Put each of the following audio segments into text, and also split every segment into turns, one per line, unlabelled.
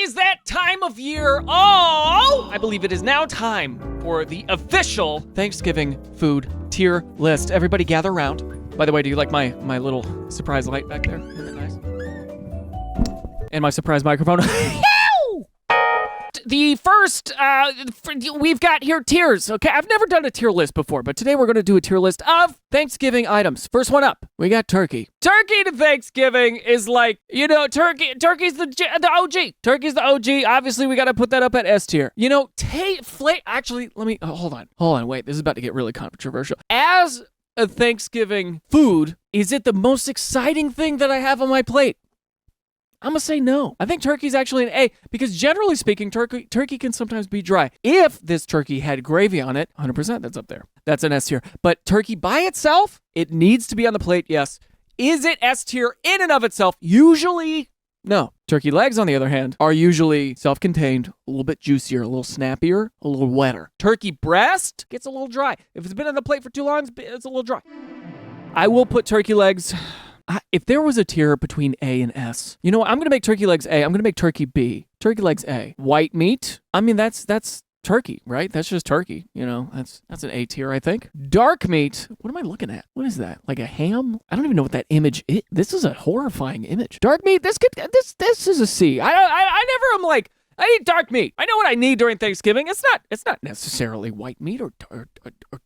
is that time of year. Oh, I believe it is now time for the official Thanksgiving food tier list. Everybody gather around. By the way, do you like my little surprise light back there? Isn't it nice? And my surprise microphone. The first, we've got here tiers, okay? I've never done a tier list before, but today we're going to do a tier list of Thanksgiving items. First one up, we got turkey. Turkey to Thanksgiving is like, turkey's the OG. Turkey's the OG. Obviously, we got to put that up at S tier. Actually, let me, hold on, wait. This is about to get really controversial. As a Thanksgiving food, is it the most exciting thing that I have on my plate? I'm going to say no. I think turkey's actually an A because generally speaking, turkey can sometimes be dry. If this turkey had gravy on it, 100% that's up there. That's an S tier. But turkey by itself, it needs to be on the plate, yes. Is it S tier in and of itself? Usually, no. Turkey legs, on the other hand, are usually self-contained, a little bit juicier, a little snappier, a little wetter. Turkey breast gets a little dry. If it's been on the plate for too long, it's a little dry. I will put turkey legs... If there was a tier between A and S, you know what? I'm going to make turkey legs A. I'm going to make turkey B. Turkey legs A. White meat. I mean, that's turkey, right? That's just turkey. That's an A tier, I think. Dark meat. What am I looking at? What is that? Like a ham? I don't even know what that image is. This is a horrifying image. Dark meat. This is a C. I never am like, I need dark meat. I know what I need during Thanksgiving. It's not necessarily white meat or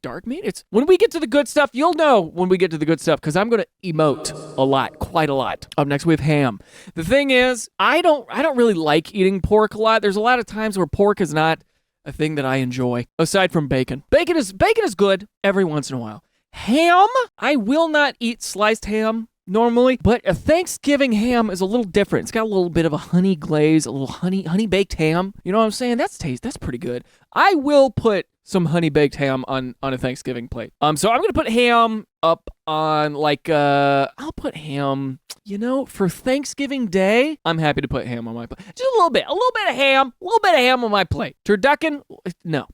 dark meat. It's when we get to the good stuff, you'll know when we get to the good stuff because I'm going to emote a lot, quite a lot. Up next we have ham. The thing is, I don't really like eating pork a lot. There's a lot of times where pork is not a thing that I enjoy aside from bacon. Bacon is good every once in a while. Ham, I will not eat sliced ham normally, but a Thanksgiving ham is a little different. It's got a little bit of a honey glaze, a little honey baked ham. You know what I'm saying? That's pretty good. I will put some honey baked ham on a Thanksgiving plate. So I'm gonna put ham up on I'll put ham. For Thanksgiving Day, I'm happy to put ham on my plate. Just a little bit of ham on my plate. Turducken, no.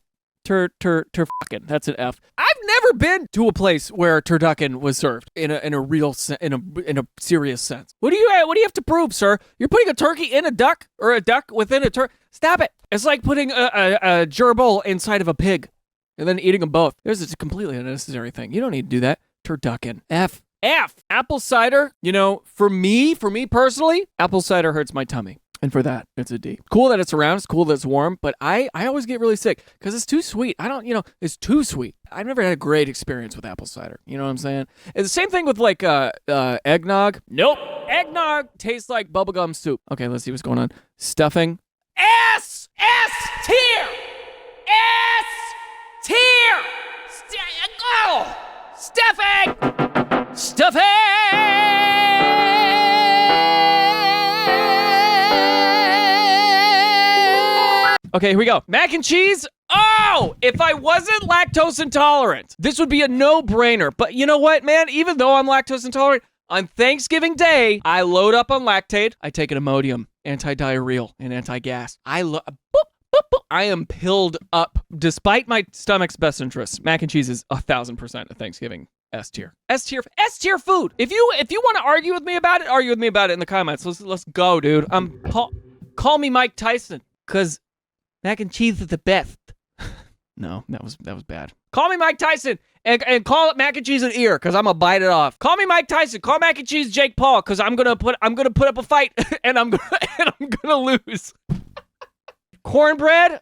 Fucking. That's an F. I've never been to a place where turducken was served in a serious sense. What do you have to prove, sir? You're putting a turkey in a duck or a duck within a turkey? Stop it. It's like putting a gerbil inside of a pig and then eating them both. This is a completely unnecessary thing. You don't need to do that. Turducken. F. Apple cider. For me personally, apple cider hurts my tummy. And for that, it's a D. Cool that it's around. It's cool that it's warm. But I always get really sick because it's too sweet. It's too sweet. I've never had a great experience with apple cider. You know what I'm saying? It's the same thing with eggnog. Nope. Eggnog tastes like bubblegum soup. Okay, let's see what's going on. Stuffing. S tier. S tier. Stuffing. Okay, here we go. Mac and cheese. Oh, if I wasn't lactose intolerant, this would be a no-brainer. But you know what, man? Even though I'm lactose intolerant, on Thanksgiving Day, I load up on Lactaid. I take an Imodium, anti-diarrheal, and anti-gas. I am pilled up, despite my stomach's best interests. Mac and cheese is 1,000% a Thanksgiving S tier. S tier food. If you want to argue with me about it in the comments. Let's go, dude. Call me Mike Tyson, cause mac and cheese is the best. No, that was bad. Call me Mike Tyson and call it mac and cheese and ear, cause I'm gonna bite it off. Call me Mike Tyson. Call mac and cheese Jake Paul, cause I'm gonna put up a fight and I'm gonna lose. Cornbread.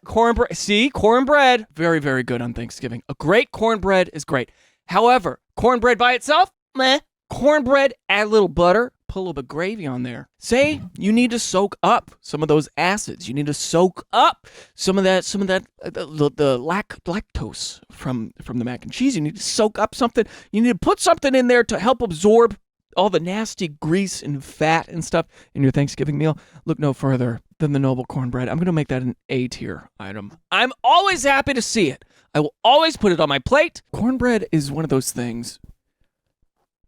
See, cornbread. Very, very good on Thanksgiving. A great cornbread is great. However, cornbread by itself, meh. Cornbread, add a little butter, put a little bit of gravy on there. Say you need to soak up some of those acids. You need to soak up some of that the lactose from the mac and cheese. You need to soak up something. You need to put something in there to help absorb all the nasty grease and fat and stuff in your Thanksgiving meal. Look no further than the noble cornbread. I'm going to make that an A tier item. I'm always happy to see it. I will always put it on my plate. Cornbread is one of those things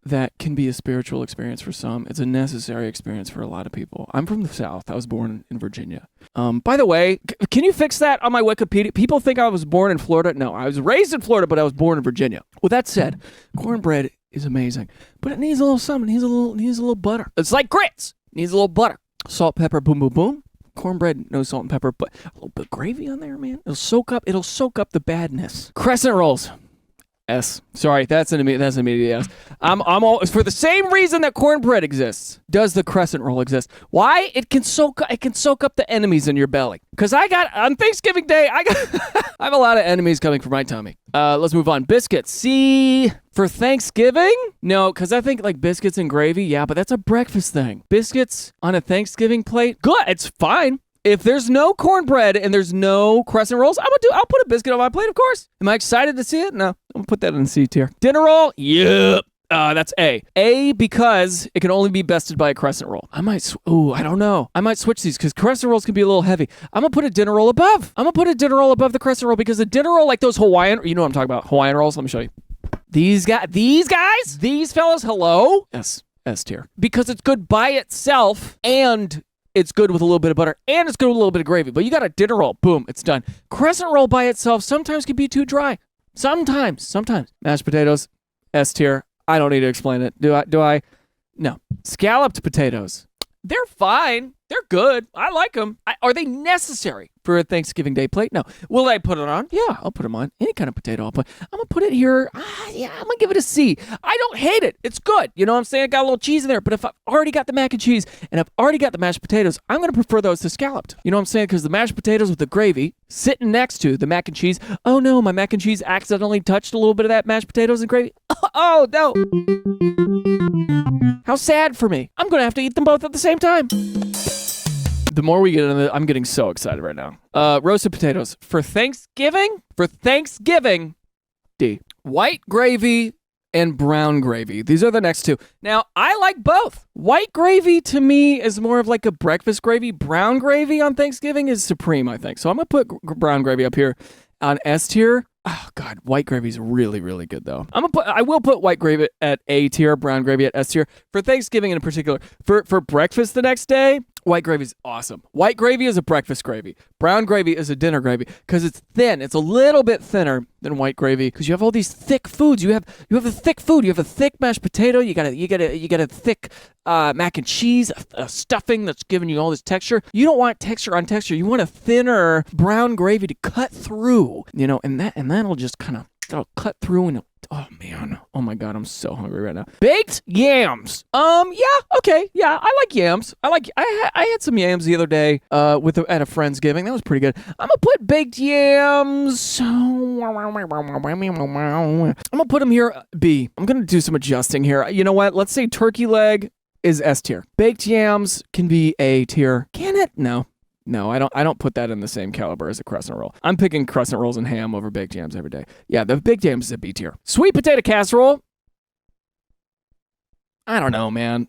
that can be a spiritual experience for some. It's a necessary experience for a lot of people. I'm from the South. I was born in Virginia. By the way, can you fix that on my Wikipedia? People think I was born in Florida. No, I was raised in Florida, but I was born in Virginia. With that said, cornbread is amazing, but it needs a little something. It needs a little butter. It's like grits. It needs a little butter. Salt, pepper, boom, boom, boom. Cornbread, no salt and pepper, but a little bit of gravy on there, man. It'll soak up the badness. Crescent rolls. S. Sorry, that's an immediate yes. I'm all for the same reason that cornbread exists. Does the crescent roll exist? Why? It can soak up the enemies in your belly. Cause on Thanksgiving Day, I have a lot of enemies coming for my tummy. Let's move on. Biscuits. C for Thanksgiving? No, cause I think like biscuits and gravy. Yeah, but that's a breakfast thing. Biscuits on a Thanksgiving plate. Good. It's fine. If there's no cornbread and there's no crescent rolls, I'll put a biscuit on my plate, of course. Am I excited to see it? No. I'm gonna put that in C tier. Dinner roll? Yep. That's A. A because it can only be bested by a crescent roll. I don't know. I might switch these because crescent rolls can be a little heavy. I'm gonna put a dinner roll above. I'm gonna put a dinner roll above the crescent roll because the dinner roll, like those Hawaiian, you know what I'm talking about, Hawaiian rolls. Let me show you. These fellas, hello? S tier. Because it's good by itself and it's good with a little bit of butter, and it's good with a little bit of gravy. But you got a dinner roll, boom, it's done. Crescent roll by itself sometimes can be too dry. Sometimes. Mashed potatoes, S tier. I don't need to explain it. Do I? No. Scalloped potatoes. They're fine. They're good. I like them. Are they necessary for a Thanksgiving Day plate? No. Will I put it on? Yeah, I'll put them on. Any kind of potato I'll put. I'm going to put it here. Yeah, I'm going to give it a C. I don't hate it. It's good. You know what I'm saying? I got a little cheese in there. But if I've already got the mac and cheese and I've already got the mashed potatoes, I'm going to prefer those to scalloped. You know what I'm saying? Because the mashed potatoes with the gravy sitting next to the mac and cheese. Oh, no, my mac and cheese accidentally touched a little bit of that mashed potatoes and gravy. Oh, no. How sad for me. I'm going to have to eat them both at the same time. The more we get into it, I'm getting so excited right now. Roasted potatoes. For Thanksgiving, D. White gravy and brown gravy. These are the next two. Now, I like both. White gravy to me is more of like a breakfast gravy. Brown gravy on Thanksgiving is supreme, I think. So I'm going to put brown gravy up here on S tier. Oh, God, white gravy is really, really good, though. I will put white gravy at A tier, brown gravy at S tier. For Thanksgiving in particular. For breakfast the next day, white gravy is awesome. White gravy is a breakfast gravy. Brown gravy is a dinner gravy because it's thin. It's a little bit thinner than white gravy because you have all these thick foods. You have a thick food. You have a thick mashed potato. You got a thick mac and cheese, a stuffing that's giving you all this texture. You don't want texture on texture. You want a thinner brown gravy to cut through. You know, and that'll just kind of cut through and. Oh man, oh my God, I'm so hungry right now. Baked yams. Yeah, okay, yeah, I like yams. I had some yams the other day at a Friendsgiving. That was pretty good. I'm gonna put baked yams. I'm gonna put them here B. I'm gonna do some adjusting here. You know what? Let's say turkey leg is S tier. Baked yams can be A tier. Can it? No, I don't put that in the same caliber as a crescent roll. I'm picking crescent rolls and ham over baked yams every day. Yeah, the baked yams is a B tier. Sweet potato casserole. I don't know, man.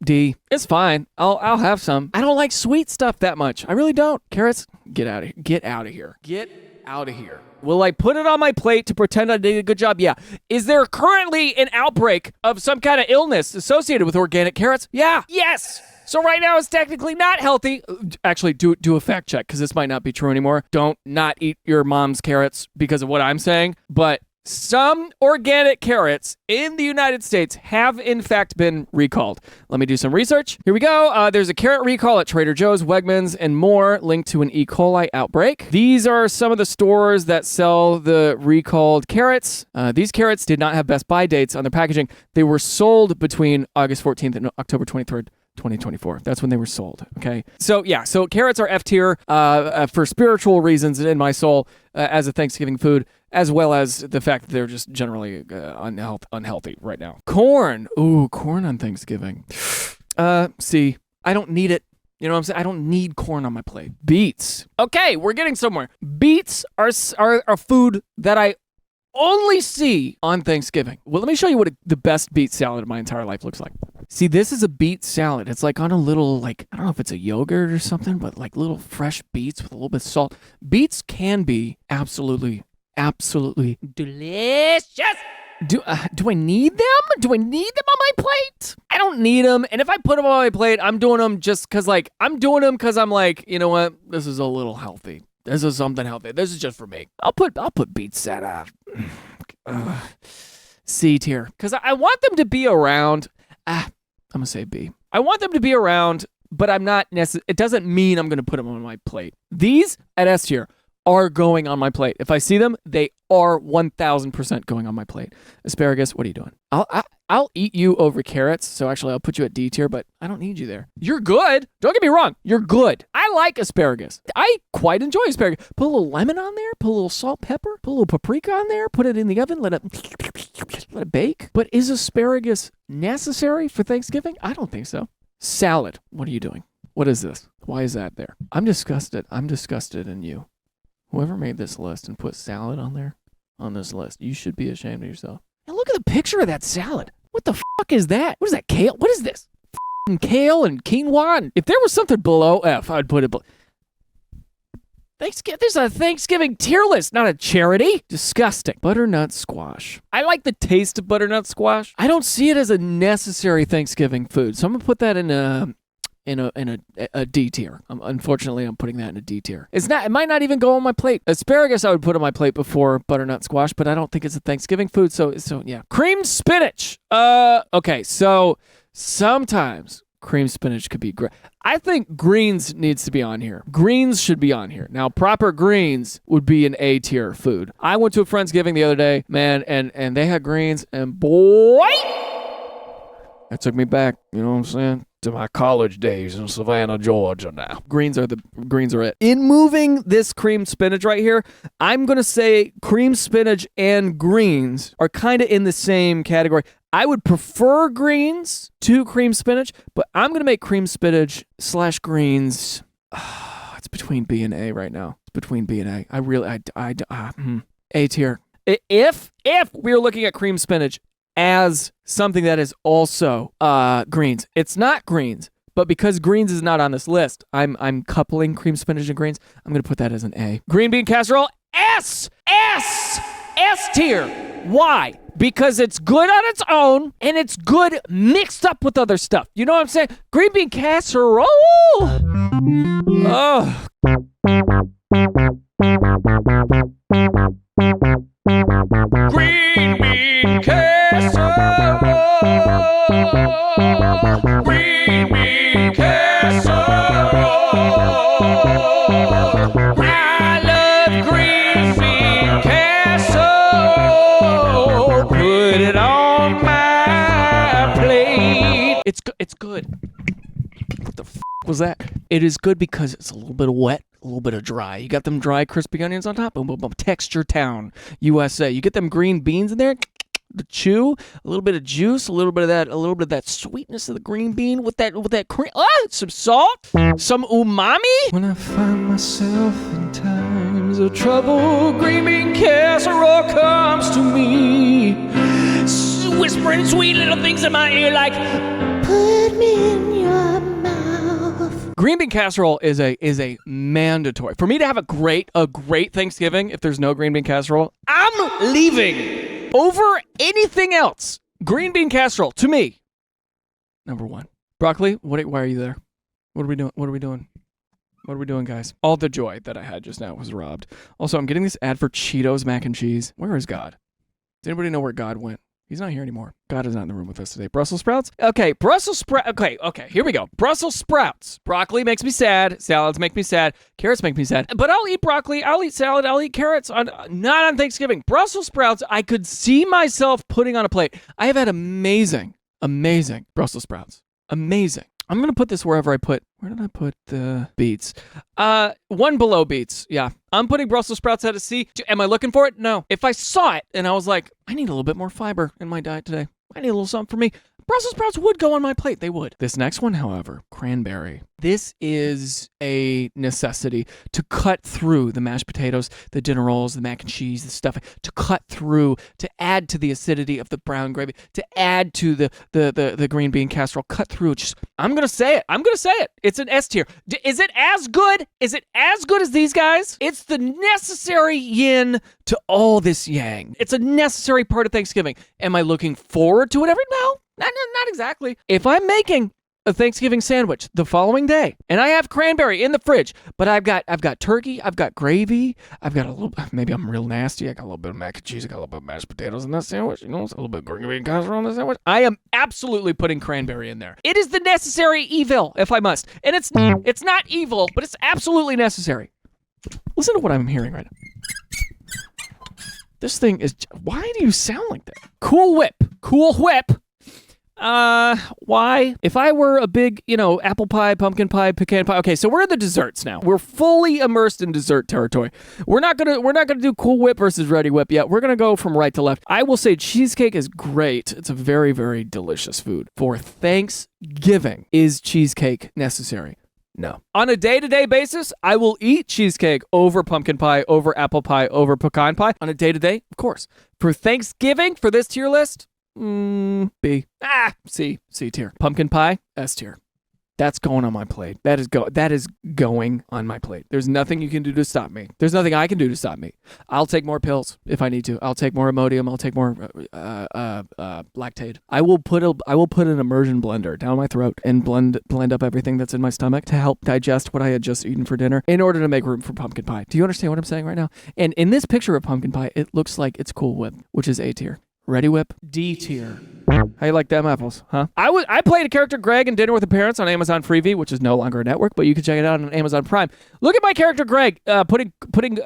D. It's fine. I'll have some. I don't like sweet stuff that much. I really don't. Carrots, get out of here. Get out of here. Get out of here. Will I put it on my plate to pretend I did a good job? Yeah. Is there currently an outbreak of some kind of illness associated with organic carrots? Yeah. Yes. So right now it's technically not healthy. Actually, do a fact check because this might not be true anymore. Don't not eat your mom's carrots because of what I'm saying. But some organic carrots in the United States have in fact been recalled. Let me do some research. Here we go. There's a carrot recall at Trader Joe's, Wegmans, and more linked to an E. coli outbreak. These are some of the stores that sell the recalled carrots. These carrots did not have best by dates on their packaging. They were sold between August 14th and October 23rd. 2024. That's when they were sold. Okay. So yeah. So carrots are F tier for spiritual reasons in my soul as a Thanksgiving food, as well as the fact that they're just generally unhealthy right now. Corn. Ooh, corn on Thanksgiving. C. I don't need it. You know what I'm saying? I don't need corn on my plate. Beets. Okay, we're getting somewhere. Beets are a food that I only see on Thanksgiving. Well, let me show you what the best beet salad of my entire life looks like. See, this is a beet salad. It's like on a little, I don't know if it's a yogurt or something, but like little fresh beets with a little bit of salt. Beets can be absolutely delicious. Do I need them? Do I need them on my plate? I don't need them. And if I put them on my plate, I'm doing them just because I'm doing them because I'm like, you know what? This is a little healthy. This is something healthy. This is just for me. I'll put beets at C tier because I want them to be around. I'm gonna say B. I want them to be around but I'm not it doesn't mean I'm going to put them on my plate. These at S tier are going on my plate. If I see them, they are 1000% going on my plate. Asparagus, what are you doing? I'll eat you over carrots, so actually I'll put you at D tier, but I don't need you there. You're good. Don't get me wrong. You're good. I like asparagus. I quite enjoy asparagus. Put a little lemon on there, put a little salt, pepper, put a little paprika on there, put it in the oven, let it bake. But is asparagus necessary for Thanksgiving? I don't think so. Salad, what are you doing? What is this? Why is that there? I'm disgusted. I'm disgusted in you. Whoever made this list and put salad on there, on this list, you should be ashamed of yourself. And look at the picture of that salad. What the fuck is that? What is that, kale? What is this? F***ing kale and quinoa? And if there was something below F, I'd put it below. There's a Thanksgiving tier list, not a charity. Disgusting. Butternut squash. I like the taste of butternut squash. I don't see it as a necessary Thanksgiving food, so I'm gonna put that in a D tier. Unfortunately, I'm putting that in a D tier. It might not even go on my plate. Asparagus I would put on my plate before butternut squash, but I don't think it's a Thanksgiving food, so yeah. Creamed spinach. Okay, so sometimes creamed spinach could be great. I think greens needs to be on here. Greens should be on here. Now, proper greens would be an A tier food. I went to a Friendsgiving the other day, man, and they had greens, and boy, that took me back, you know what I'm saying? To my college days in Savannah, Georgia now. Greens are it. In moving this creamed spinach right here, I'm going to say creamed spinach and greens are kind of in the same category. I would prefer greens to creamed spinach, but I'm going to make creamed spinach / greens. It's between B and A right now. It's between B and A. A tier. If we are looking at creamed spinach as something that is also greens. It's not greens, but because greens is not on this list, I'm coupling cream spinach and greens. I'm going to put that as an A. Green bean casserole, S tier. Why? Because it's good on its own, and it's good mixed up with other stuff. You know what I'm saying? Green bean casserole. Oh. Green bean casserole. Green bean casserole. I love green bean casserole. Put it on my plate. It's good. What the f*** was that? It is good because it's a little bit of wet, a little bit of dry. You got them dry, crispy onions on top. Boom, boom, boom. Texture Town, USA. You get them green beans in there. The chew, a little bit of juice, a little bit of that sweetness of the green bean with that cream. Some salt, some umami. When I find myself in times of trouble, green bean casserole comes to me, whispering sweet little things in my ear like, put me in your mouth. Green bean casserole is a mandatory. For me to have a great Thanksgiving, if there's no green bean casserole, I'm leaving. Over anything else, green bean casserole, to me, number one. Broccoli, why are you there? What are we doing? What are we doing, guys? All the joy that I had just now was robbed. Also, I'm getting this ad for Cheetos mac and cheese. Where is God? Does anybody know where God went? He's not here anymore. God is not in the room with us today. Brussels sprouts? Okay, Brussels sprouts. Okay, here we go. Brussels sprouts. Broccoli makes me sad. Salads make me sad. Carrots make me sad. But I'll eat broccoli. I'll eat salad. I'll eat carrots. Not on Thanksgiving. Brussels sprouts, I could see myself putting on a plate. I have had amazing Brussels sprouts. Amazing. I'm going to put this wherever I put. Where did I put the beets? One below beets. Yeah. I'm putting Brussels sprouts at a C. Am I looking for it? No. If I saw it and I was like, I need a little bit more fiber in my diet today. I need a little something for me. Brussels sprouts would go on my plate. They would. This next one, however, cranberry. This is a necessity to cut through the mashed potatoes, the dinner rolls, the mac and cheese, the stuffing, to cut through, to add to the acidity of the brown gravy, to add to the green bean casserole, cut through. I'm going to say it. It's an S tier. Is it as good? Is it as good as these guys? It's the necessary yin to all this yang. It's a necessary part of Thanksgiving. Am I looking forward to it every? No. Not exactly. If I'm making a Thanksgiving sandwich the following day, and I have cranberry in the fridge, but I've got turkey, I've got gravy, I've got a little, maybe I'm real nasty, I got a little bit of mac and cheese, I got a little bit of mashed potatoes in that sandwich, you know, it's a little bit of gravy and casserole in that sandwich. I am absolutely putting cranberry in there. It is the necessary evil, if I must. And it's not evil, but it's absolutely necessary. Listen to what I'm hearing right now. This thing is, why do you sound like that? Cool Whip. Cool Whip. Why? If I were a big, apple pie, pumpkin pie, pecan pie. Okay, so we're in the desserts now. We're fully immersed in dessert territory. We're not gonna do Cool Whip versus Ready Whip yet. We're gonna go from right to left. I will say cheesecake is great. It's a very, very delicious food. For Thanksgiving, is cheesecake necessary? No. On a day-to-day basis, I will eat cheesecake over pumpkin pie, over apple pie, over pecan pie. On a day-to-day, of course. For Thanksgiving, for this tier list, B. C tier. Pumpkin pie, S tier. That's going on my plate. That is going on my plate. There's nothing you can do to stop me. There's nothing I can do to stop me. I'll take more pills if I need to. I'll take more Imodium. I'll take more Lactaid. I will put an immersion blender down my throat and blend up everything that's in my stomach to help digest what I had just eaten for dinner in order to make room for pumpkin pie. Do you understand what I'm saying right now? And in this picture of pumpkin pie, it looks like it's Cool Whip, which is A tier. Ready Whip, D tier. How you like them apples, huh? I played a character Greg in Dinner with the Parents on Amazon Freevee, which is no longer a network, but you can check it out on Amazon Prime. Look at my character Greg putting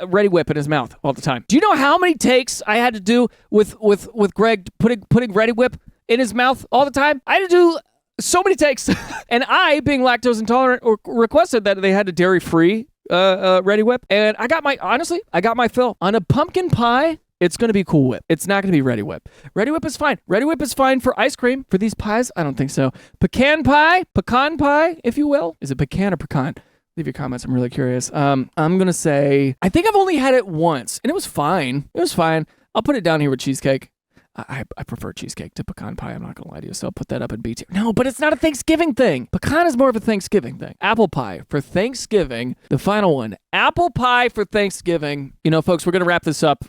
Ready Whip in his mouth all the time. Do you know how many takes I had to do with Greg putting Ready Whip in his mouth all the time? I had to do so many takes, and I, being lactose intolerant, requested that they had a dairy-free Ready Whip, and I got my fill. On a pumpkin pie, it's going to be Cool Whip. It's not going to be Ready Whip. Ready Whip is fine. Ready Whip is fine for ice cream. For these pies, I don't think so. Pecan pie, if you will. Is it pecan or pecan? Leave your comments. I'm really curious. I'm going to say, I think I've only had it once, and it was fine. I'll put it down here with cheesecake. I prefer cheesecake to pecan pie. I'm not going to lie to you, so I'll put that up in B tier. No, but it's not a Thanksgiving thing. Pecan is more of a Thanksgiving thing. Apple pie for Thanksgiving. The final one. Apple pie for Thanksgiving. Folks, we're going to wrap this up.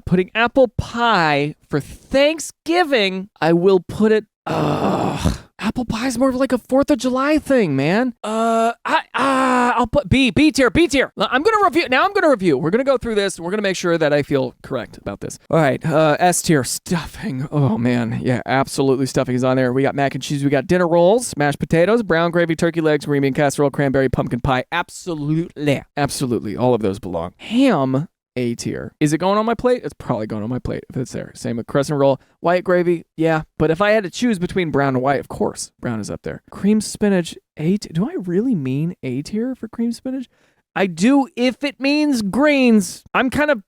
Putting apple pie for Thanksgiving, I will put it. Apple pie is more of like a 4th of July thing, man. I'll put B tier. I'm gonna review. We're gonna go through this. We're gonna make sure that I feel correct about this. All right, S tier, stuffing. Oh man, yeah, absolutely, stuffing is on there. We got mac and cheese. We got dinner rolls, mashed potatoes, brown gravy, turkey legs, green bean casserole, cranberry, pumpkin pie. Absolutely, all of those belong. Ham. A tier. Is it going on my plate? It's probably going on my plate if it's there. Same with crescent roll. White gravy, yeah. But if I had to choose between brown and white, of course, brown is up there. Cream spinach, do I really mean A tier for cream spinach? I do if it means greens. I'm kind of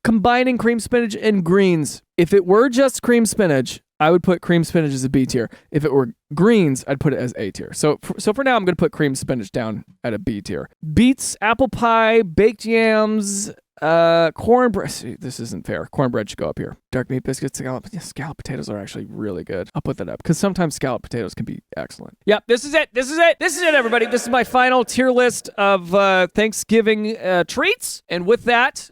combining cream spinach and greens. If it were just cream spinach, I would put cream spinach as a B tier. If it were greens, I'd put it as A tier. So for now, I'm going to put cream spinach down at a B tier. Beets, apple pie, baked yams, cornbread. See, this isn't fair. Cornbread should go up here. Dark meat biscuits, scallop potatoes are actually really good. I'll put that up because sometimes scallop potatoes can be excellent. Yep, this is it, everybody. This is my final tier list of Thanksgiving treats. And with that,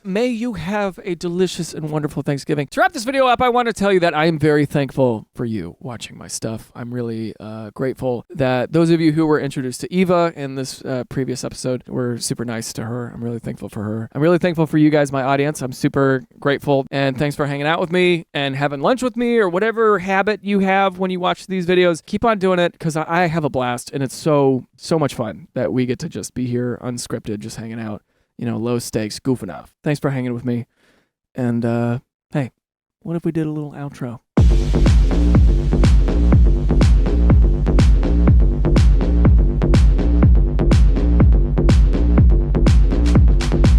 may you have a delicious and wonderful Thanksgiving. To wrap this video up, I want to tell you that I am very thankful for you watching my stuff. I'm really grateful that those of you who were introduced to Eva in this previous episode were super nice to her. I'm really thankful for her. I'm really thankful for you guys, my audience. I'm super grateful, and thanks for hanging out with me and having lunch with me or whatever habit you have when you watch these videos. Keep on doing it because I have a blast, and it's so much fun that we get to just be here unscripted, just hanging out. Low stakes, goofing off. Thanks for hanging with me. And, hey, what if we did a little outro?